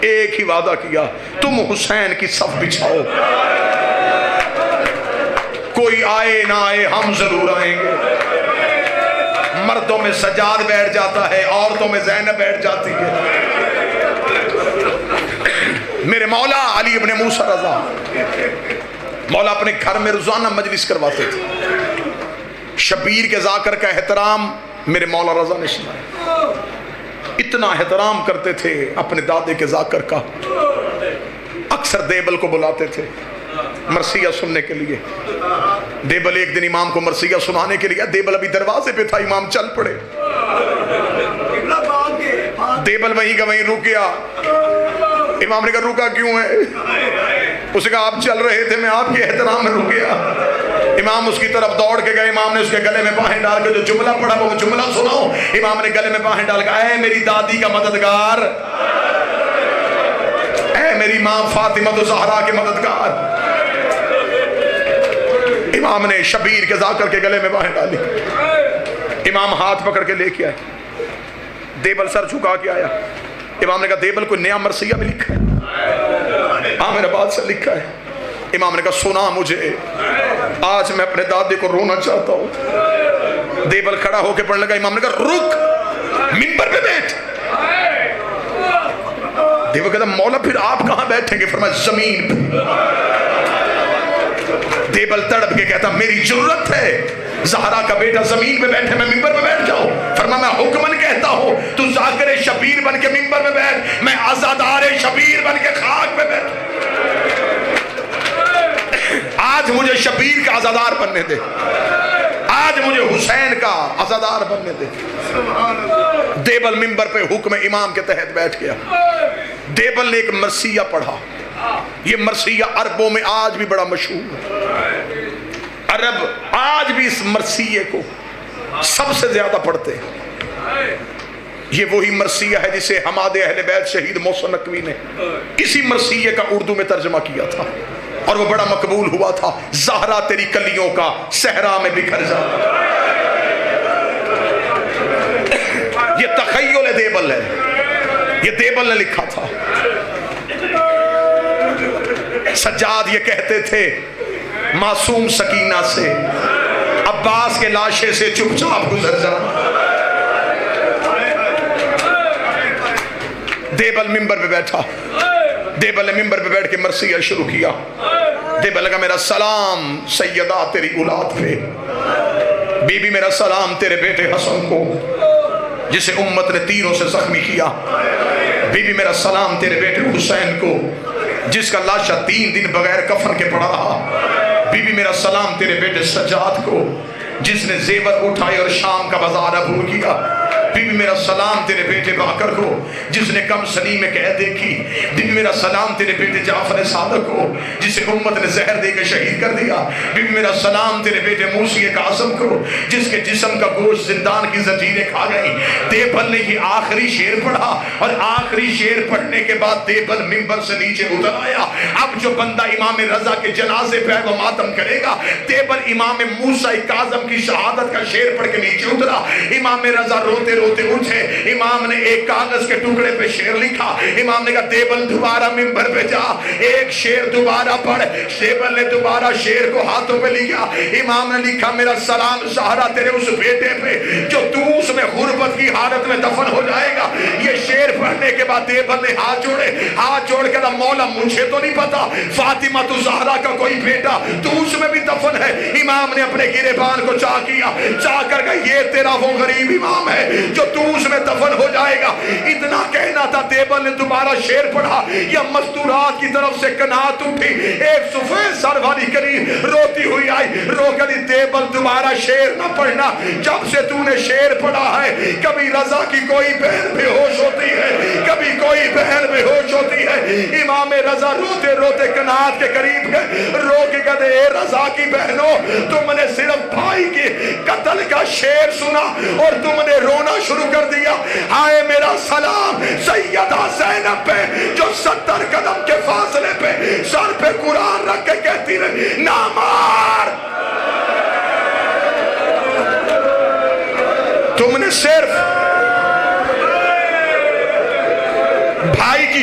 ایک ہی وعدہ کیا، تم حسین کی صف بچھاؤ، کوئی آئے نہ آئے ہم ضرور آئیں گے۔ مردوں میں سجاد بیٹھ جاتا ہے، عورتوں میں زینب بیٹھ جاتی ہے۔ میرے مولا علی ابن موسیٰ رضا، مولا اپنے گھر میں روزانہ مجلس کرواتے تھے، شبیر کے ذاکر کا احترام میرے مولا رضا نے سنایا، اتنا احترام کرتے تھے اپنے دادے کے ذاکر کا۔ اکثر دیبل کو بلاتے تھے مرثیہ سننے کے لیے۔ دیبل ایک دن امام کو مرثیہ سنانے کے لیے، دیبل ابھی دروازے پہ تھا، امام چل پڑے، دیبل وہیں کا وہیں رک گیا۔ امام نے کہا رکا کیوں ہے؟ اس نے کہا آپ چل رہے تھے، میں آپ کے احترام میں رک گیا۔ امام اس کی طرف دوڑ کے گئے، امام نے اس کے گلے میں باہیں ڈال کے جو جملہ پڑھا وہ جملہ سناؤ۔ امام نے گلے میں باہیں ڈال کے، اے میری دادی کا مددگار، اے میری ماں فاطمہ زہرا کے مددگار۔ امام نے شبیر کے ذاکر کے گلے میں باہیں ڈالی، امام ہاتھ پکڑ کے لے کے آئے، دیبل سر جھکا کے آیا۔ امام نے کہا دیبل کوئی نیا مرثیہ بھی لکھا ہے؟ عامر آباد سے لکھا ہے۔ امام نے کہا سنا مجھے، آج میں اپنے دادے کو رونا چاہتا ہوں۔ دیبل کھڑا ہو کے پڑھنے لگا، امام نے کہا رک، منبر پہ بیٹھ۔ دیبل کہتا مولا پھر آپ کہاں بیٹھیں گے؟ فرمایا زمین پہ۔ دیبل تڑپ کے کہتا میری جرت ہے زہرا کا بیٹا زمین پہ بیٹھے، میں منبر پہ بیٹھ جاؤں؟ فرمایا میں حکمن کہتا ہوں تو ذاکر شبیر بن کے منبر پہ بیٹھ، میں عزادار شبیر بن کے خاک پہ بیٹھ۔ آج مجھے شبیر کا عزادار بننے دے، آج مجھے حسین کا عزادار بننے دے۔ دیبل منبر پہ حکم امام کے تحت بیٹھ گیا۔ دیبل نے ایک مرثیہ پڑھا، یہ مرثیہ عربوں میں آج بھی بڑا مشہور ہے، عرب آج بھی اس مرثیے کو سب سے زیادہ پڑھتے ہیں۔ یہ وہی مرثیہ ہے جسے حماد اہل بیت شہید محسن نقوی نے اسی مرثیے کا اردو میں ترجمہ کیا تھا اور وہ بڑا مقبول ہوا تھا۔ زہرا تیری کلیوں کا صحرا میں بکھر جاتا، یہ تخیل دیبل ہے، یہ دیبل نے لکھا تھا۔ سجاد یہ کہتے تھے معصوم سکینہ سے عباس کے لاشے سے چپ چاپ گزر جانا۔ دیبل ممبر پہ بیٹھا، دیبل نے ممبر پہ بیٹھ کے مرثیہ شروع کیا۔ دیبل لگا میرا سلام سیدہ تیری اولاد پہ، بی بی میرا سلام تیرے بیٹے حسن کو جسے امت نے تیروں سے زخمی کیا، بی بی میرا سلام تیرے بیٹے حسین کو جس کا لاشا 3 دن بغیر کفن کے پڑا رہا، بی بی میرا سلام تیرے بیٹے سجاد کو جس نے زیور اٹھائے اور شام کا بازار عبور کیا، بی بی میرا سلام تیرے بیٹے باکر کو جس نے کم سنی میں قید دیکھی، بی بی میرا سلام تیرے بیٹے جعفر صادق کو جسے امت نے زہر دے کے شہید کر دیا، بی بی میرا سلام تیرے بیٹے موسی قاسم کو جس کے جسم کا گوشت زندان کی زنجیریں کھا گئی۔ دیبل نے یہ آخری شعر پڑھا اور آخری شعر پڑھنے کے بعد دیبل منبر سے نیچے اتر آیا۔ اب جو بندہ امام رضا کے جنازے پہ وہ ماتم کرے گا، دیبل امام موسیٰ کاظم کی شہادت کا شعر پڑھ کے نیچے اترا۔ امام رضا روتے روتے اٹھے، امام نے ایک کاغذ کے ٹکڑے پہ شعر لکھا، امام نے کہا دیبل دوبارہ منبر پہ جا، ایک شعر دوبارہ پڑھ۔ دیبل نے دوبارہ شعر کو ہاتھوں پہ لیا، امام نے لکھا میرا سلام زہرا تیرے اس بیٹے پہ جو تو اس میں غربت کی حالت میں دفن ہو جائے گا۔ یہ شعر پڑھنے کے بعد دیبل نے ہاتھ جوڑے، ہاتھ جوڑ کے کہا مولا مجھے تو نہیں پتا فاطمہ تو زہرا کا کوئی بیٹا تو اس میں بھی دفن ہے۔ امام نے اپنے گریبان کو چاہ کیا، چاہ کر کہا یہ تیرا وہ غریب امام ہے جو تو اس میں دفن ہو جائے گا۔ اتنا کہنا تھا، دیبل نے دوبارہ شعر پڑھا، یا مستورات کی طرف سے کنات اٹھی، ایک سفید سر والی کریم روتی ہوئی آئی، رو کر دیبل دوبارہ شعر نہ پڑھنا، جب سے تو نے شعر پڑھا ہے کبھی رضا کی کوئی بہن بے ہوش ہوتی ہے، کبھی کوئی بہن بے ہوش ہوتی ہے۔ امام رضا روتے روتے کنات کے قریب گئے، رو کے کہتے اے رضا کی بہنوں تم نے صرف بھائی کے قتل کا شعر سنا اور تم نے رونا شروع کر دیا۔ آئے میرا سلام سیدہ زینب پہ جو 70 قدم کے فاصلے پہ سر پہ قرآن رکھ کے کہتی رہی نہ مار، تم نے صرف بھائی کی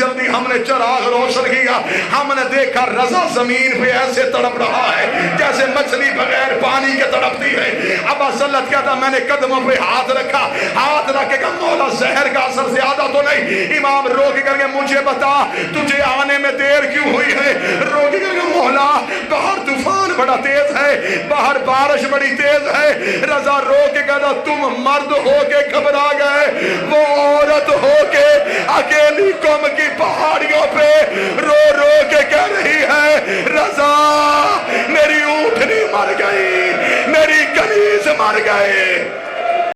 جلدی ہم نے چراغ روشن کیا، ہم نے دیکھا رضا زمین پہ ایسے تڑپ رہا ہے جیسے مچھلی بغیر پانی کے تڑپتی ہے۔ ابا سلت کہتا میں نے قدموں پہ ہاتھ رکھا، ہاتھ رکھ کے کہا مولا زہر کا اثر زیادہ تو نہیں؟ امام رو کے کر کے مجھے بتا تجھے آنے میں دیر کیوں ہوئی ہے؟ رو کے کر کے مولا باہر طوفان بڑا تیز ہے، باہر بارش بڑی تیز ہے۔ رضا رو کے کہتا تم مرد ہو کے گھبرا گئے، وہ عورت ہو کے اکیلی قوم کی پہاڑیوں پہ رو رو کے کہہ رہی ہے رضا میری اونٹنی مر گئی، میری کنیز مر گئے۔